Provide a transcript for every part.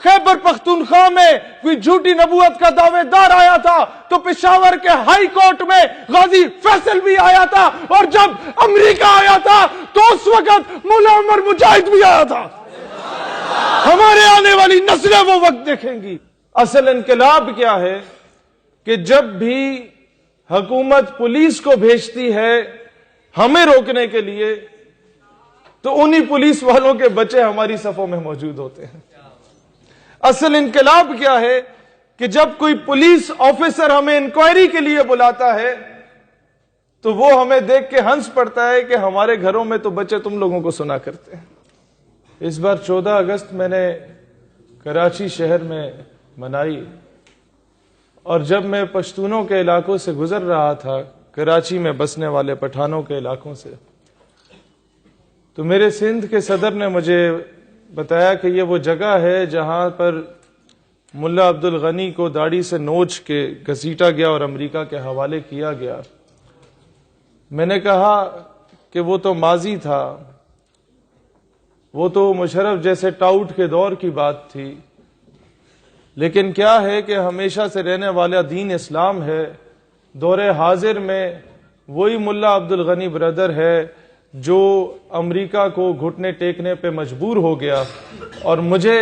خیبر پختونخوا میں کوئی جھوٹی نبوت کا دعوے دار آیا تھا تو پشاور کے ہائی کورٹ میں غازی فیصل بھی آیا تھا، اور جب امریکہ آیا تھا تو اس وقت مولا عمر مجاہد بھی آیا تھا۔ ہمارے آنے والی نسلیں وہ وقت دیکھیں گی۔ اصل انقلاب کیا ہے کہ جب بھی حکومت پولیس کو بھیجتی ہے ہمیں روکنے کے لیے تو انہی پولیس والوں کے بچے ہماری صفوں میں موجود ہوتے ہیں۔ اصل انقلاب کیا ہے کہ جب کوئی پولیس آفیسر ہمیں انکوائری کے لیے بلاتا ہے تو وہ ہمیں دیکھ کے ہنس پڑتا ہے کہ ہمارے گھروں میں تو بچے تم لوگوں کو سنا کرتے ہیں۔ اس بار 14 اگست میں نے کراچی شہر میں منائی، اور جب میں پشتونوں کے علاقوں سے گزر رہا تھا، کراچی میں بسنے والے پٹھانوں کے علاقوں سے، تو میرے سندھ کے صدر نے مجھے بتایا کہ یہ وہ جگہ ہے جہاں پر ملا عبد الغنی کو داڑھی سے نوچ کے گھسیٹا گیا اور امریکہ کے حوالے کیا گیا۔ میں نے کہا کہ وہ تو ماضی تھا، وہ تو مشرف جیسے ٹاؤٹ کے دور کی بات تھی، لیکن کیا ہے کہ ہمیشہ سے رہنے والا دین اسلام ہے۔ دور حاضر میں وہی ملا عبد الغنی برادر ہے جو امریکہ کو گھٹنے ٹیکنے پہ مجبور ہو گیا، اور مجھے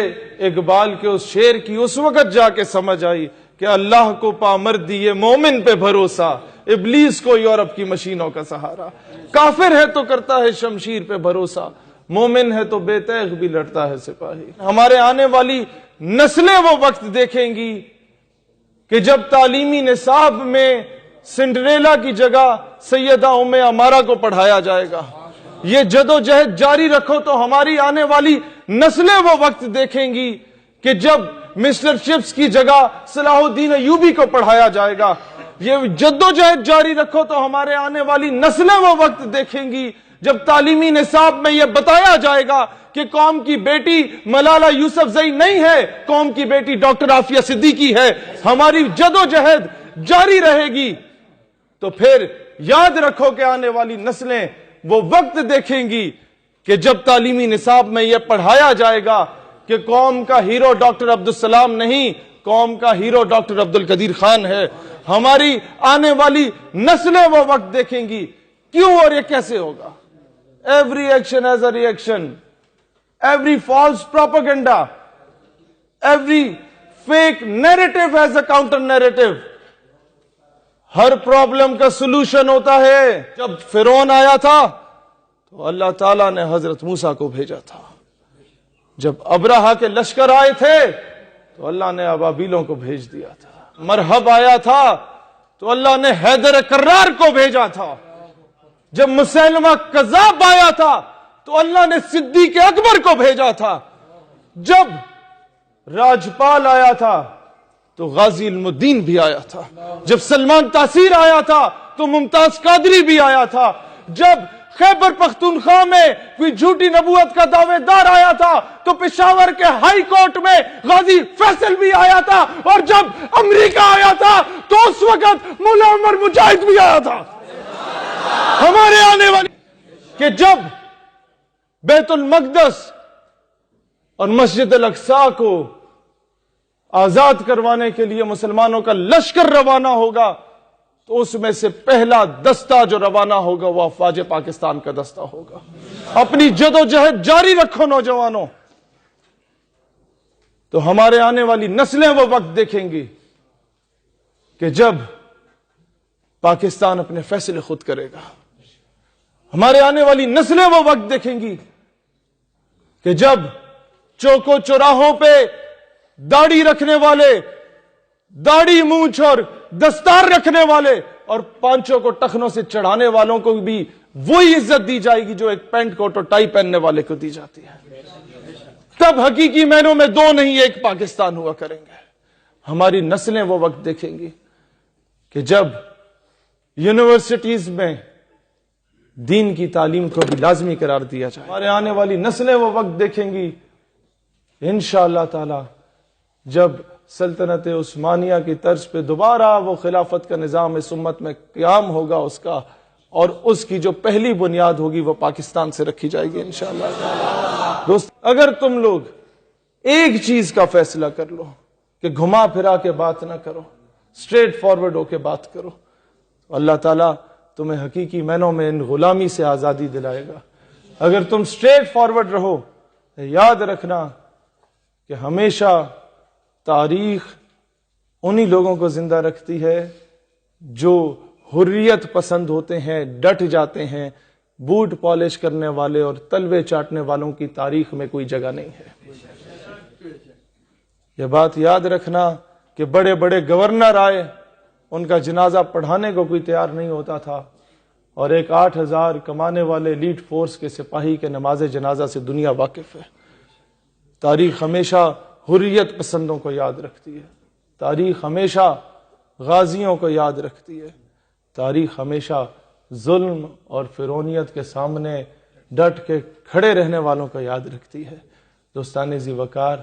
اقبال کے اس شعر کی اس وقت جا کے سمجھ آئی کہ اللہ کو پامر دیے مومن پہ بھروسہ، ابلیس کو یورپ کی مشینوں کا سہارا۔ کافر ہے تو کرتا ہے شمشیر پہ بھروسہ، مومن ہے تو بے تیغ بھی لڑتا ہے سپاہی۔ ہمارے آنے والی نسلیں وہ وقت دیکھیں گی کہ جب تعلیمی نصاب میں سنڈریلا کی جگہ سیدہ ام عمارہ کو پڑھایا جائے گا۔ یہ جدوجہد جاری رکھو تو ہماری آنے والی نسلیں وہ وقت دیکھیں گی کہ جب مسٹر چپس کی جگہ صلاح الدین ایوبی کو پڑھایا جائے گا۔ یہ جدوجہد جاری رکھو تو ہمارے آنے والی نسلیں وہ وقت دیکھیں گی جب تعلیمی نصاب میں یہ بتایا جائے گا کہ قوم کی بیٹی ملالہ یوسفزئی نہیں ہے، قوم کی بیٹی ڈاکٹر عافیہ صدیقی ہے۔ ہماری جدوجہد جاری رہے گی تو پھر یاد رکھو کہ آنے والی نسلیں وہ وقت دیکھیں گی کہ جب تعلیمی نصاب میں یہ پڑھایا جائے گا کہ قوم کا ہیرو ڈاکٹر عبدالسلام نہیں، قوم کا ہیرو ڈاکٹر عبد القدیر خان ہے۔ ہماری آنے والی نسلیں وہ وقت دیکھیں گی کیوں اور یہ کیسے ہوگا۔ Every action has a reaction. Every false propaganda, every fake narrative has a counter narrative. Hare problem کا سلوشن ہوتا ہے۔ جب فرعون آیا تھا تو اللہ تعالیٰ نے حضرت موسیٰ کو بھیجا تھا۔ جب ابرہہ کے لشکر آئے تھے تو اللہ نے ابابیلوں کو بھیج دیا تھا۔ مرحب آیا تھا تو اللہ نے حیدر کرار کو بھیجا تھا۔ جب مسیلمہ کذاب آیا تھا تو اللہ نے صدیق اکبر کو بھیجا تھا۔ جب راجپال آیا تھا تو غازی علم الدین بھی آیا تھا۔ جب سلمان تاثیر آیا تھا تو ممتاز قادری بھی آیا تھا۔ جب خیبر پختونخوا میں کوئی جھوٹی نبوت کا دعوے دار آیا تھا تو پشاور کے ہائی کورٹ میں غازی فیصل بھی آیا تھا، اور جب امریکہ آیا تھا تو اس وقت مولا عمر مجاہد بھی آیا تھا۔ ہمارے آنے والی کہ جب بیت المقدس اور مسجد الاقصی کو آزاد کروانے کے لیے مسلمانوں کا لشکر روانہ ہوگا تو اس میں سے پہلا دستہ جو روانہ ہوگا وہ افواج پاکستان کا دستہ ہوگا۔ اپنی جدوجہد جاری رکھو نوجوانوں، تو ہمارے آنے والی نسلیں وہ وقت دیکھیں گی کہ جب پاکستان اپنے فیصلے خود کرے گا۔ ہمارے آنے والی نسلیں وہ وقت دیکھیں گی کہ جب چوکو چوراہوں پہ داڑھی رکھنے والے، داڑھی مونچھ اور دستار رکھنے والے اور پانچوں کو ٹخنوں سے چڑھانے والوں کو بھی وہی عزت دی جائے گی جو ایک پینٹ کوٹ اور ٹائی پہننے والے کو دی جاتی ہے۔ تب حقیقی معنوں میں دو نہیں ایک پاکستان ہوا کریں گے۔ ہماری نسلیں وہ وقت دیکھیں گی کہ جب یونیورسٹیز میں دین کی تعلیم کو بھی لازمی قرار دیا جائے۔ ہمارے آنے والی نسلیں وہ وقت دیکھیں گی انشاءاللہ تعالی جب سلطنت عثمانیہ کی طرز پہ دوبارہ وہ خلافت کا نظام اس امت میں قیام ہوگا اس کا، اور اس کی جو پہلی بنیاد ہوگی وہ پاکستان سے رکھی جائے گی انشاءاللہ تعالی۔ دوست، اگر تم لوگ ایک چیز کا فیصلہ کر لو کہ گھما پھرا کے بات نہ کرو، اسٹریٹ فارورڈ ہو کے بات کرو، اللہ تعالیٰ تمہیں حقیقی معنوں میں ان غلامی سے آزادی دلائے گا۔ اگر تم اسٹریٹ فارورڈ رہو، یاد رکھنا کہ ہمیشہ تاریخ انہی لوگوں کو زندہ رکھتی ہے جو حریت پسند ہوتے ہیں، ڈٹ جاتے ہیں۔ بوٹ پالش کرنے والے اور تلوے چاٹنے والوں کی تاریخ میں کوئی جگہ نہیں ہے۔ یہ بات یاد رکھنا کہ بڑے بڑے گورنر آئے، ان کا جنازہ پڑھانے کو کوئی تیار نہیں ہوتا تھا، اور ایک 8,000 کمانے والے لیڈ فورس کے سپاہی کے نماز جنازہ سے دنیا واقف ہے۔ تاریخ ہمیشہ حریت پسندوں کو یاد رکھتی ہے، تاریخ ہمیشہ غازیوں کو یاد رکھتی ہے، تاریخ ہمیشہ ظلم اور فرعونیت کے سامنے ڈٹ کے کھڑے رہنے والوں کو یاد رکھتی ہے۔ دوستان ذی وقار،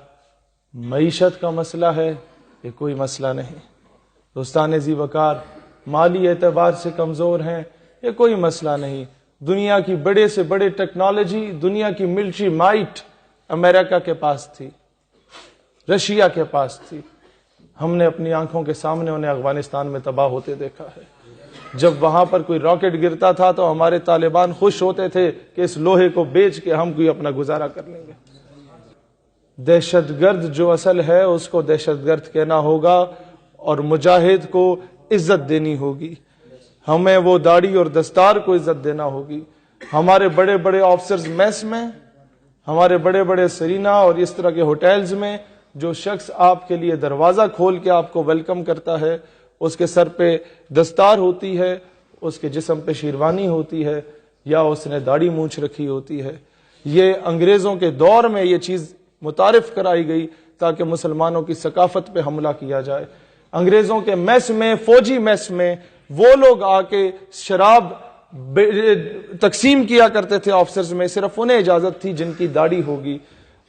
معیشت کا مسئلہ ہے، یہ کوئی مسئلہ نہیں۔ دوستان ذی وقار، مالی اعتبار سے کمزور ہیں، یہ کوئی مسئلہ نہیں۔ دنیا کی بڑے سے بڑے ٹیکنالوجی، دنیا کی ملٹری مائٹ امریکہ کے پاس تھی، رشیا کے پاس تھی۔ ہم نے اپنی آنکھوں کے سامنے انہیں افغانستان میں تباہ ہوتے دیکھا ہے۔ جب وہاں پر کوئی راکٹ گرتا تھا تو ہمارے طالبان خوش ہوتے تھے کہ اس لوہے کو بیچ کے ہم کوئی اپنا گزارا کر لیں گے۔ دہشت گرد جو اصل ہے اس کو دہشت گرد کہنا ہوگا، اور مجاہد کو عزت دینی ہوگی۔ ہمیں وہ داڑھی اور دستار کو عزت دینا ہوگی۔ ہمارے بڑے بڑے آفیسرز میس میں، ہمارے بڑے بڑے سرینا اور اس طرح کے ہوٹلز میں جو شخص آپ کے لیے دروازہ کھول کے آپ کو ویلکم کرتا ہے، اس کے سر پہ دستار ہوتی ہے، اس کے جسم پہ شیروانی ہوتی ہے، یا اس نے داڑھی مونچھ رکھی ہوتی ہے۔ یہ انگریزوں کے دور میں یہ چیز متعارف کرائی گئی تاکہ مسلمانوں کی ثقافت پہ حملہ کیا جائے۔ انگریزوں کے میس میں، فوجی میس میں وہ لوگ آ کے شراب تقسیم کیا کرتے تھے آفیسرز میں، صرف انہیں اجازت تھی جن کی داڑھی ہوگی،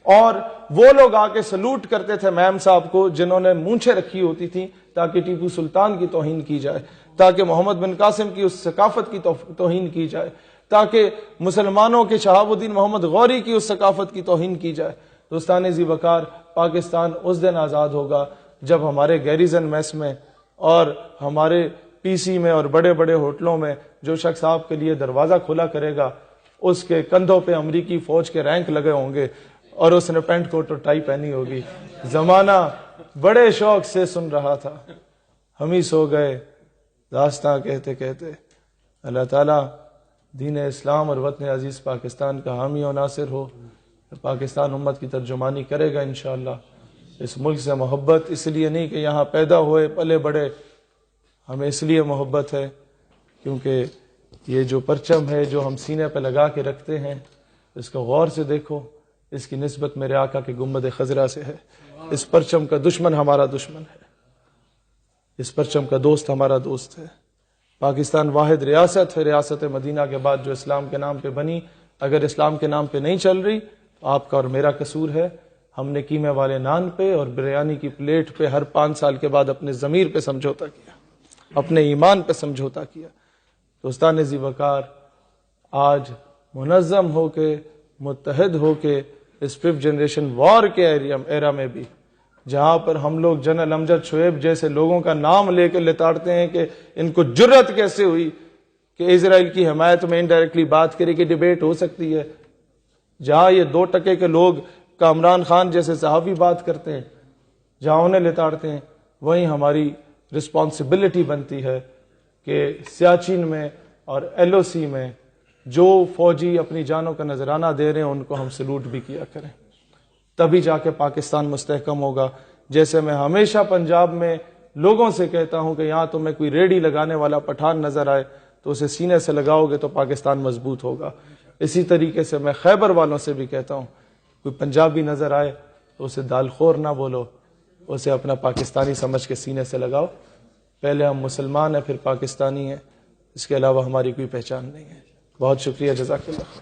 اور وہ لوگ آ کے سلوٹ کرتے تھے میم صاحب کو جنہوں نے مونچھیں رکھی ہوتی تھیں، تاکہ ٹیپو سلطان کی توہین کی جائے، تاکہ محمد بن قاسم کی اس ثقافت کی توہین کی جائے، تاکہ مسلمانوں کے شہاب الدین محمد غوری کی اس ثقافت کی توہین کی جائے۔ دوستان ذی وقار، پاکستان اس دن آزاد ہوگا جب ہمارے گیریزن میس میں اور ہمارے پی سی میں اور بڑے بڑے ہوٹلوں میں جو شخص آپ کے لیے دروازہ کھلا کرے گا، اس کے کندھوں پہ امریکی فوج کے رینک لگے ہوں گے اور اس نے پینٹ کوٹ اور ٹائی پہنی ہوگی۔ زمانہ بڑے شوق سے سن رہا تھا، ہم ہی سو گئے داستاں کہتے کہتے۔ اللہ تعالیٰ دین اسلام اور وطن عزیز پاکستان کا حامی و ناصر ہو۔ پاکستان امت کی ترجمانی کرے گا انشاءاللہ۔ اس ملک سے محبت اس لیے نہیں کہ یہاں پیدا ہوئے پلے بڑے، ہمیں اس لیے محبت ہے کیونکہ یہ جو پرچم ہے جو ہم سینے پہ لگا کے رکھتے ہیں، اس کو غور سے دیکھو، اس کی نسبت میرے آقا کے گنبد خضرا سے ہے۔ اس پرچم کا دشمن ہمارا دشمن ہے، اس پرچم کا دوست ہمارا دوست ہے۔ پاکستان واحد ریاست ہے ریاست مدینہ کے بعد جو اسلام کے نام پہ بنی، اگر اسلام کے نام پہ نہیں چل رہی تو آپ کا اور میرا قصور ہے۔ ہم نے قیمے والے نان پہ اور بریانی کی پلیٹ پہ ہر 5 سال کے بعد اپنے ضمیر پہ سمجھوتا کیا، اپنے ایمان پہ سمجھوتا کیا۔ دوستان ذی وقار، آج منظم ہو کے، متحد ہو کے، اس 5th جنریشن وار کے ایرا میں بھی، جہاں پر ہم لوگ جنرل امجد شعیب جیسے لوگوں کا نام لے کے لتاڑتے ہیں کہ ان کو جرت کیسے ہوئی کہ اسرائیل کی حمایت میں انڈائریکٹلی بات کرے کہ ڈیبیٹ ہو سکتی ہے، جہاں یہ 2 ٹکے کے لوگ کامران خان جیسے صحافی بات کرتے ہیں، جہاں انہیں لتاڑتے ہیں، وہیں ہماری رسپانسبلٹی بنتی ہے کہ سیاچن میں اور LOC میں جو فوجی اپنی جانوں کا نذرانہ دے رہے ہیں ان کو ہم سلوٹ بھی کیا کریں، تبھی جا کے پاکستان مستحکم ہوگا۔ جیسے میں ہمیشہ پنجاب میں لوگوں سے کہتا ہوں کہ یہاں تمہیں کوئی ریڑھی لگانے والا پٹھان نظر آئے تو اسے سینے سے لگاؤ گے تو پاکستان مضبوط ہوگا۔ اسی طریقے سے میں خیبر والوں سے بھی کہتا ہوں، کوئی پنجابی نظر آئے تو اسے دال خور نہ بولو، اسے اپنا پاکستانی سمجھ کے سینے سے لگاؤ۔ پہلے ہم مسلمان ہیں، پھر پاکستانی ہیں، اس کے علاوہ ہماری کوئی پہچان نہیں ہے۔ بہت شکریہ، جزاک اللہ۔